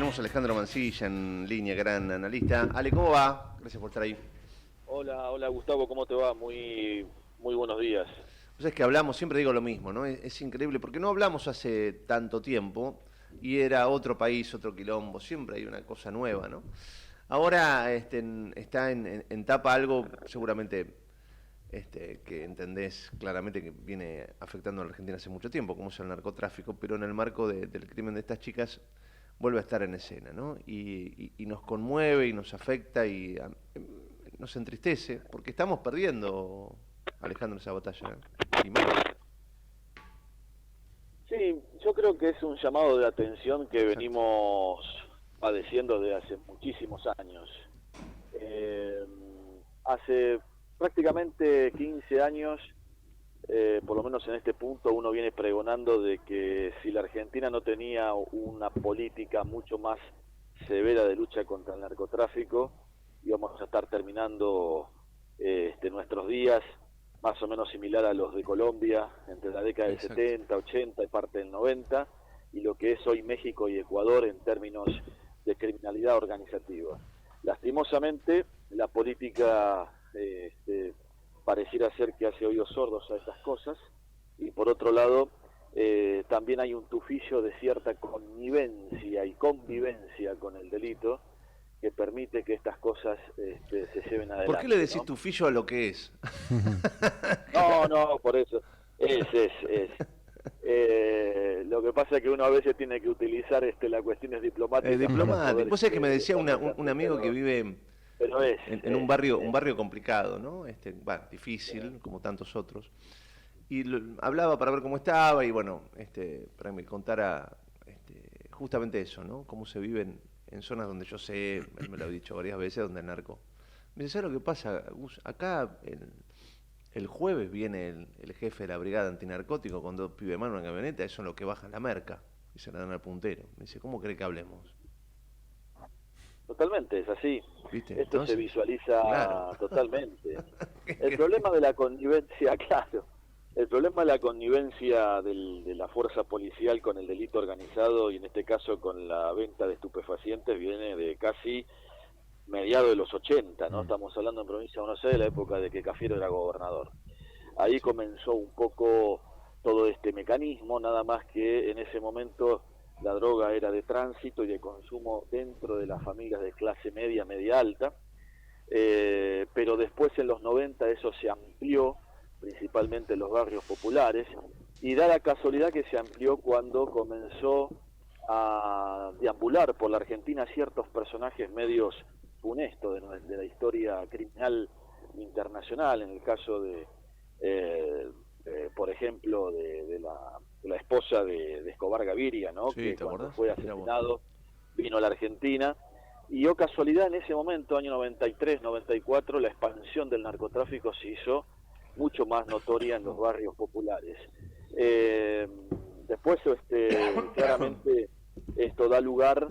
tenemos a Alejandro Mancilla en línea, gran analista. Ale, ¿cómo va? Gracias por estar ahí. Hola Gustavo, ¿cómo te va? Muy buenos días. Pues es que hablamos, siempre digo lo mismo, ¿no? Es increíble, porque no hablamos hace tanto tiempo y era otro país, otro quilombo, siempre hay una cosa nueva, ¿no? Ahora está en tapa algo seguramente que entendés claramente que viene afectando a la Argentina hace mucho tiempo, como es el narcotráfico, pero en el marco del crimen de estas chicas vuelve a estar en escena, ¿no? Y nos conmueve y nos afecta y nos entristece, porque estamos perdiendo, Alejandro, esa batalla, ¿eh? Y mal. Sí, yo creo que es un llamado de atención que Exacto. venimos padeciendo desde hace muchísimos años. Hace prácticamente 15 años, por lo menos en este punto, uno viene pregonando de que si la Argentina no tenía una política mucho más severa de lucha contra el narcotráfico, íbamos a estar terminando nuestros días más o menos similar a los de Colombia, entre la década del Exacto. 70, 80 y parte del 90, y lo que es hoy México y Ecuador en términos de criminalidad organizativa. Lastimosamente, la política pareciera ser que hace oídos sordos a estas cosas, y por otro lado, también hay un tufillo de cierta connivencia y convivencia con el delito, que permite que estas cosas se lleven ¿Por qué le adelante, decís ¿no? tufillo a lo que es? No, por eso. Es. Lo que pasa es que uno a veces tiene que utilizar las cuestiones diplomáticas para Diplomático. poder Vos sabés que me decía dar lo que un hace, amigo que vive pero en un barrio complicado, ¿no? Difícil, como tantos otros. Y hablaba para ver cómo estaba y bueno, para que me contara justamente eso, ¿no? Cómo se vive en zonas donde yo sé, él me lo ha dicho varias veces, donde el narco. Me dice, ¿sabes lo que pasa, Gus? Acá el jueves viene el jefe de la brigada antinarcótico con dos pibes de mano en una camioneta, eso es lo que bajan la merca y se la dan al puntero. Me dice, ¿cómo cree que hablemos? totalmente, es así. ¿Viste? Esto se Entonces, claro. visualiza totalmente. ¿Qué El querés? problema de la connivencia, claro, el problema de la connivencia de la fuerza policial con el delito organizado y en este caso con la venta de estupefacientes viene de casi mediados de los 80, ¿no? Estamos hablando en provincia de Buenos Aires de la época de que Cafiero era gobernador. Ahí Sí, comenzó un poco todo este mecanismo, nada más que en ese momento la droga era de tránsito y de consumo dentro de las familias de clase media, media alta, pero después en los 90 eso se amplió, principalmente en los barrios populares, y da la casualidad que se amplió cuando comenzó a deambular por la Argentina ciertos personajes medios funestos de la historia criminal internacional, en el caso eh, por ejemplo, de la esposa de Escobar Gaviria, ¿no? sí, Que ¿te cuando acordás? fue Mira vos. asesinado vino a la Argentina y, oh casualidad, en ese momento, año 93, 94, la expansión del narcotráfico se hizo mucho más notoria en los barrios populares. Eh, Después, claramente, esto da lugar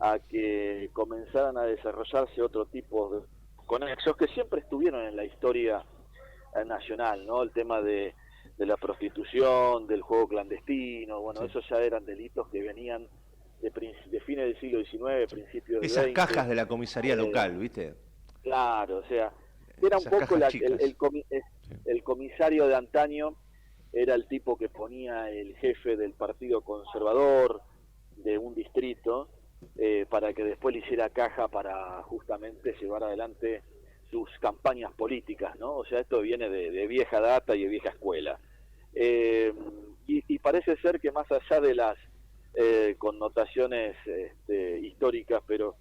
a que comenzaran a desarrollarse otro tipo de conexos que siempre estuvieron en la historia nacional, ¿no? El tema de la prostitución, del juego clandestino, bueno, Sí. esos ya eran delitos que venían de fines del siglo XIX, principios del Esas XX. cajas de la comisaría local, ¿viste? Claro, o sea, era un Esas poco cajas chicas. Sí. el comisario de antaño, era el tipo que ponía el jefe del partido conservador de un distrito, para que después le hiciera caja para justamente llevar adelante sus campañas políticas, ¿no? O sea, esto viene de vieja data y de vieja escuela. Eh, y parece ser que más allá de las connotaciones históricas, pero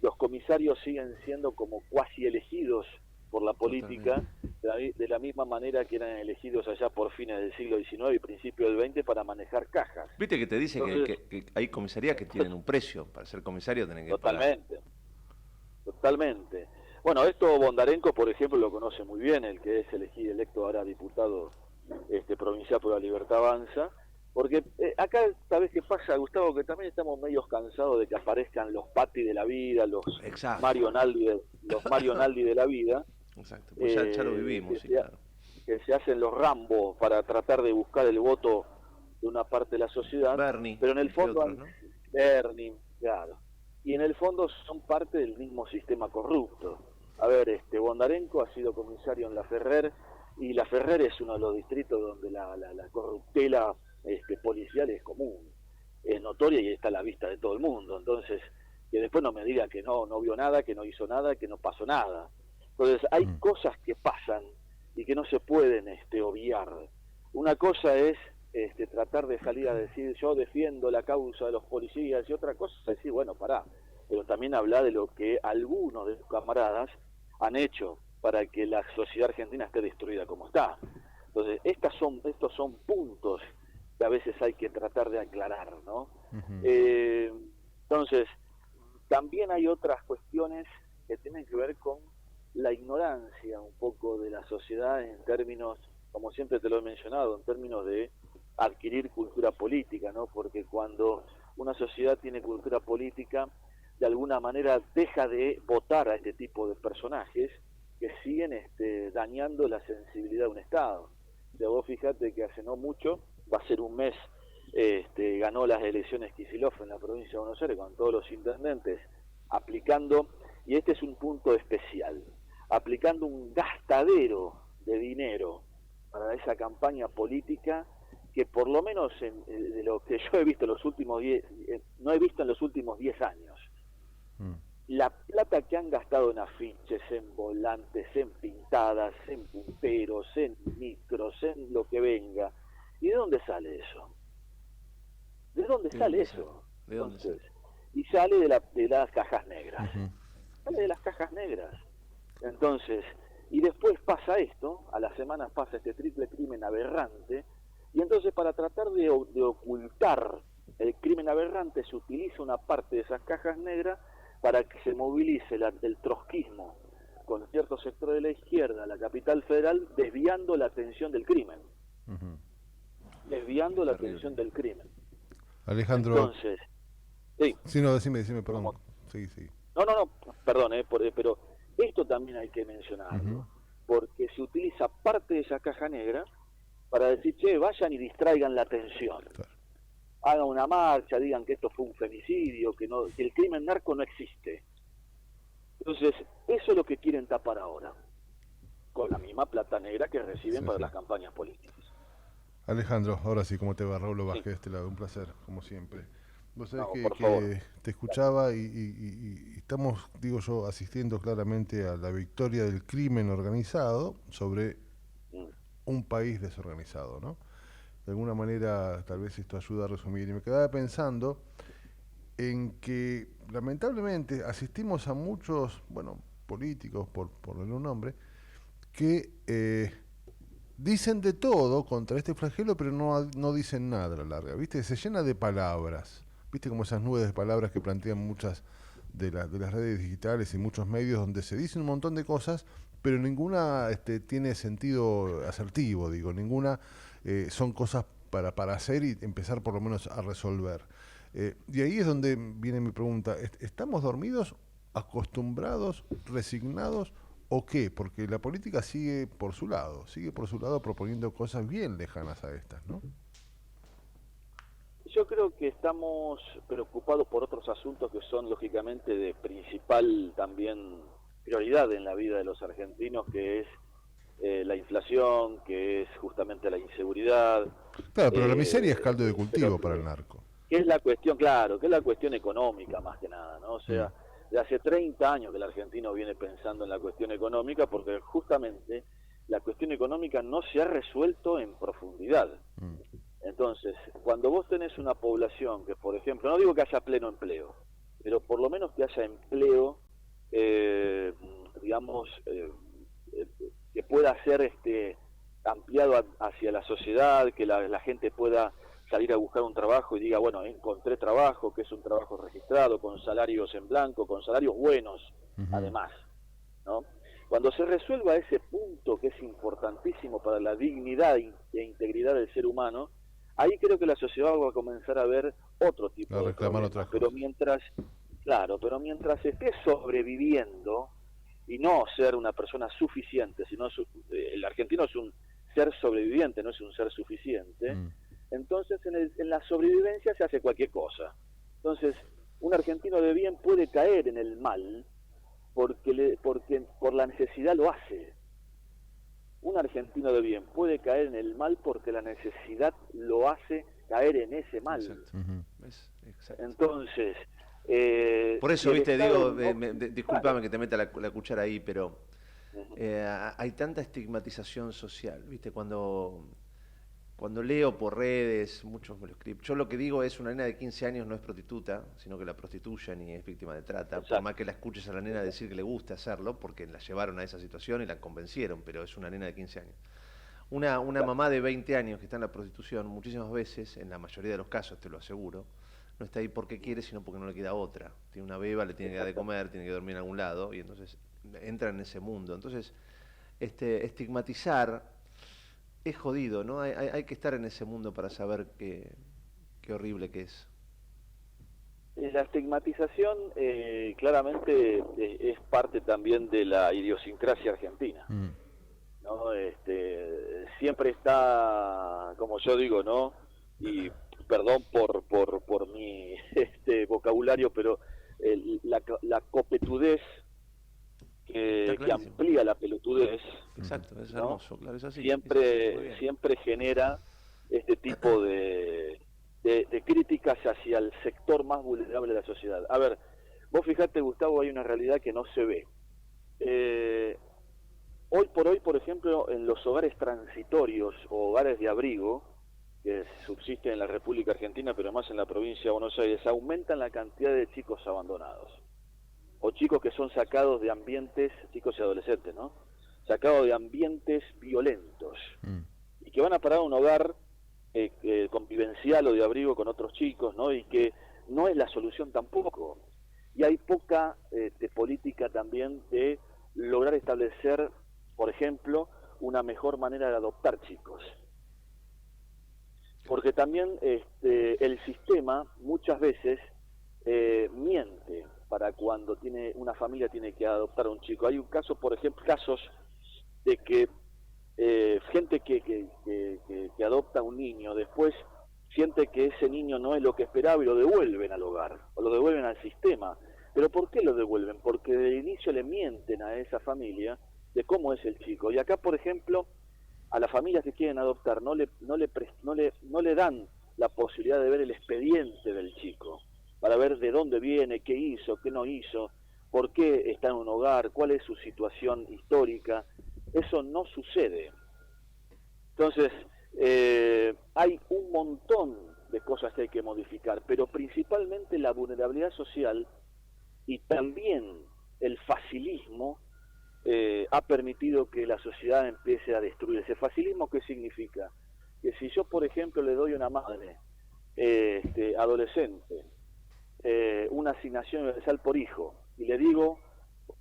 los comisarios siguen siendo como cuasi elegidos por la política, Totalmente. de la misma manera que eran elegidos allá por fines del siglo XIX y principios del XX para manejar cajas. Viste que te dice Entonces, que hay comisarías que tienen un precio. Para ser comisario tenés que pagar. totalmente, totalmente. Bueno, esto Bondarenko, por ejemplo, lo conoce muy bien, el que es elegido, electo ahora diputado provincial por la Libertad Avanza, porque acá, ¿sabés qué pasa, Gustavo? Que también estamos medios cansados de que aparezcan los Patti de la vida, Exacto. Los Mario Naldi de la vida, Exacto. Pues ya lo eh, vivimos, que, sí, se, claro. que se hacen los Rambo para tratar de buscar el voto de una parte de la sociedad, Bernie, pero en el entre fondo otros, ¿no? Bernie, claro, y en el fondo son parte del mismo sistema corrupto. A ver, Bondarenko ha sido comisario en La Ferrer, y La Ferrer es uno de los distritos donde la corruptela policial es común, es notoria y está a la vista de todo el mundo. Entonces, que después no me diga que no vio nada, que no hizo nada, que no pasó nada. Entonces, hay cosas que pasan y que no se pueden obviar. Una cosa es tratar de salir a decir yo defiendo la causa de los policías, y otra cosa es decir, bueno, pará, pero también habla de lo que algunos de sus camaradas han hecho para que la sociedad argentina esté destruida como está. Entonces, estos son puntos que a veces hay que tratar de aclarar, ¿no? Entonces, también hay otras cuestiones que tienen que ver con la ignorancia un poco de la sociedad en términos, como siempre te lo he mencionado, en términos de adquirir cultura política, ¿no? Porque cuando una sociedad tiene cultura política, de alguna manera deja de votar a este tipo de personajes que siguen dañando la sensibilidad de un Estado. O sea, vos fíjate que hace no mucho, va a ser un mes, ganó las elecciones Kicillof en la provincia de Buenos Aires con todos los intendentes aplicando, y este es un punto especial, aplicando un gastadero de dinero para esa campaña política que por lo menos de lo que yo he visto en los últimos 10, no he visto en los últimos 10 años. La plata que han gastado en afiches, en volantes, en pintadas, en punteros, en micros, en lo que venga. ¿Y de dónde sale eso? ¿De dónde sale eso? ¿De dónde sale? Y sale de las cajas negras. Sale de las cajas negras. Entonces, y después pasa esto, a las semanas pasa este triple crimen aberrante, y entonces para tratar de ocultar el crimen aberrante se utiliza una parte de esas cajas negras para que se movilice el trotskismo con ciertos sectores de la izquierda, la capital federal, desviando la atención del crimen. Desviando la atención del crimen. Alejandro. Entonces, sí. Sí, no, decime, perdón. ¿Cómo? Sí. No, perdón, pero esto también hay que mencionarlo, porque se utiliza parte de esa caja negra para decir, che, vayan y distraigan la atención. Claro. Hagan una marcha, digan que esto fue un femicidio, que el crimen narco no existe. Entonces, eso es lo que quieren tapar ahora, con la misma plata negra que reciben para las campañas políticas. Alejandro, ahora sí, ¿cómo te va? Raúl Vázquez de este lado, un placer, como siempre. Vos sabés que te escuchaba y estamos, digo yo, asistiendo claramente a la victoria del crimen organizado sobre un país desorganizado, ¿no? De alguna manera, tal vez esto ayuda a resumir. Y me quedaba pensando en que, lamentablemente, asistimos a muchos, políticos, por ponerle un nombre, que dicen de todo contra este flagelo, pero no dicen nada a la larga, ¿viste? Se llena de palabras, ¿viste? Como esas nubes de palabras que plantean muchas de las redes digitales y muchos medios, donde se dicen un montón de cosas, pero ninguna tiene sentido asertivo, digo, ninguna son cosas para hacer y empezar por lo menos a resolver. Y ahí es donde viene mi pregunta, ¿estamos dormidos, acostumbrados, resignados o qué? Porque la política sigue por su lado proponiendo cosas bien lejanas a estas, ¿no? Yo creo que estamos preocupados por otros asuntos que son lógicamente de principal también prioridad en la vida de los argentinos, que es la inflación, que es justamente la inseguridad. Claro, pero la miseria es caldo de cultivo para el narco. Que es la cuestión, claro, que es la cuestión económica más que nada, ¿no? O sea, de hace 30 años que el argentino viene pensando en la cuestión económica, porque justamente la cuestión económica no se ha resuelto en profundidad. Entonces, cuando vos tenés una población que, por ejemplo, no digo que haya pleno empleo, pero por lo menos que haya empleo, que pueda ser ampliado hacia la sociedad, que la gente pueda salir a buscar un trabajo y diga, bueno, encontré trabajo, que es un trabajo registrado, con salarios en blanco, con salarios buenos, además, ¿no? Cuando se resuelva ese punto que es importantísimo para la dignidad e integridad del ser humano, ahí creo que la sociedad va a comenzar a ver otro tipo de problemas. Pero mientras esté sobreviviendo y no ser una persona suficiente, sino el argentino es un ser sobreviviente, no es un ser suficiente, entonces en la sobrevivencia se hace cualquier cosa. Entonces, Un argentino de bien puede caer en el mal porque por la necesidad lo hace. Un argentino de bien puede caer en el mal porque la necesidad lo hace caer en ese mal. Exacto. Exacto. Entonces, por eso, viste, Estado digo, no... discúlpame que te meta la cuchara ahí, pero hay tanta estigmatización social, viste, cuando leo por redes, muchos me lo escriben. Yo lo que digo es, una nena de 15 años no es prostituta, sino que la prostituyen y es víctima de trata. Exacto. Por más que la escuches a la nena decir que le gusta hacerlo, porque la llevaron a esa situación y la convencieron, pero es una nena de 15 años. Una mamá de 20 años que está en la prostitución, muchísimas veces, en la mayoría de los casos, te lo aseguro, no está ahí porque quiere, sino porque no le queda otra. Tiene una beba, le tiene que dar de comer, tiene que dormir en algún lado, y entonces entra en ese mundo. Entonces, estigmatizar es jodido, ¿no? Hay que estar en ese mundo para saber qué horrible que es. La estigmatización claramente es parte también de la idiosincrasia argentina. ¿No? Siempre está, como yo digo, ¿no? Y perdón por mi vocabulario, pero la copetudez que amplía la pelotudez. Exacto, es hermoso, ¿no? Claro, es así. Siempre genera este tipo de críticas hacia el sector más vulnerable de la sociedad. A ver, vos fijate, Gustavo, hay una realidad que no se ve. Hoy por hoy, por ejemplo, en los hogares transitorios o hogares de abrigo que subsisten en la República Argentina, pero más en la provincia de Buenos Aires, aumentan la cantidad de chicos abandonados o chicos que son sacados de ambientes, chicos y adolescentes, ¿no? Sacados de ambientes violentos y que van a parar a un hogar convivencial o de abrigo con otros chicos, ¿no? Y que no es la solución tampoco. Y hay poca política también de lograr establecer, por ejemplo, una mejor manera de adoptar chicos. Porque también el sistema muchas veces miente para cuando una familia tiene que adoptar a un chico. Hay un caso, por ejemplo, casos de que gente que adopta a un niño después siente que ese niño no es lo que esperaba y lo devuelven al hogar o lo devuelven al sistema. ¿Pero por qué lo devuelven? Porque desde el inicio le mienten a esa familia de cómo es el chico. Y acá, por ejemplo, a las familias que quieren adoptar no le dan la posibilidad de ver el expediente del chico, para ver de dónde viene, qué hizo, qué no hizo, por qué está en un hogar, cuál es su situación histórica. Eso no sucede. Entonces, hay un montón de cosas que hay que modificar, pero principalmente la vulnerabilidad social y también el facilismo ha permitido que la sociedad empiece a destruirse. ¿Facilismo qué significa? Que si yo, por ejemplo, le doy a una madre adolescente una asignación universal por hijo y le digo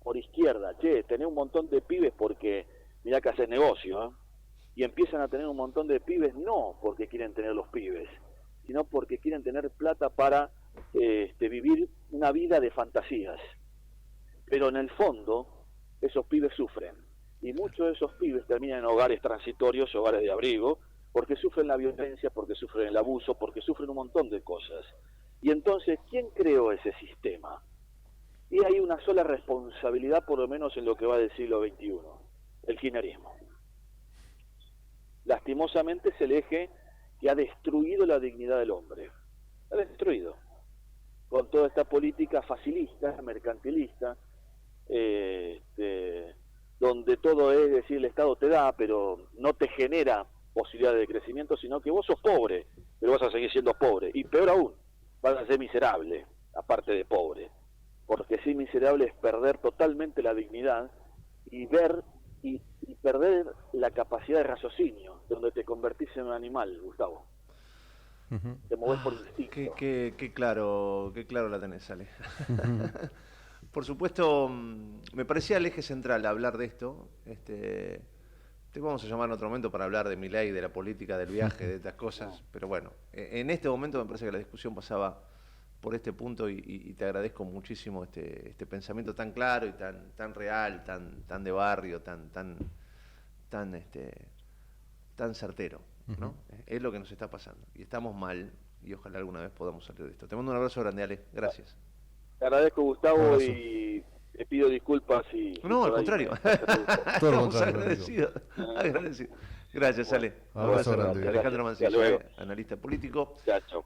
por izquierda, che, tenés un montón de pibes porque mirá que haces negocio, ¿eh? Y empiezan a tener un montón de pibes no porque quieren tener los pibes, sino porque quieren tener plata para vivir una vida de fantasías. Pero en el fondo esos pibes sufren y muchos de esos pibes terminan en hogares transitorios, hogares de abrigo, porque sufren la violencia, porque sufren el abuso, porque sufren un montón de cosas. Y entonces, ¿quién creó ese sistema? Y hay una sola responsabilidad, por lo menos en lo que va del siglo XXI, el kirchnerismo. Lastimosamente es el eje que ha destruido la dignidad del hombre. La ha destruido. Con toda esta política facilista, mercantilista, donde todo es decir, el Estado te da, pero no te genera posibilidades de crecimiento, sino que vos sos pobre, pero vas a seguir siendo pobre. Y peor aún, vas a ser miserable, aparte de pobre. Porque ser miserable es perder totalmente la dignidad y perder la capacidad de raciocinio, donde te convertís en un animal, Gustavo. Te movés por instinto. Qué claro la tenés, Ale. Por supuesto, me parecía el eje central hablar de esto. Te vamos a llamar en otro momento para hablar de Milei, de la política, del viaje, de estas cosas. Pero bueno, en este momento me parece que la discusión pasaba por este punto y te agradezco muchísimo este pensamiento tan claro y tan real, tan de barrio, tan certero, ¿no? Es lo que nos está pasando y estamos mal y ojalá alguna vez podamos salir de esto. Te mando un abrazo grande, Ale. Gracias. Te agradezco, Gustavo, Abrazo. y te pido disculpas si... No, al contrario. Todo lo Estamos contrario, agradecidos. Agradecido. Gracias, Ale. Abrazo grande. Alejandro Hasta luego. Mancilla, analista político. Chao.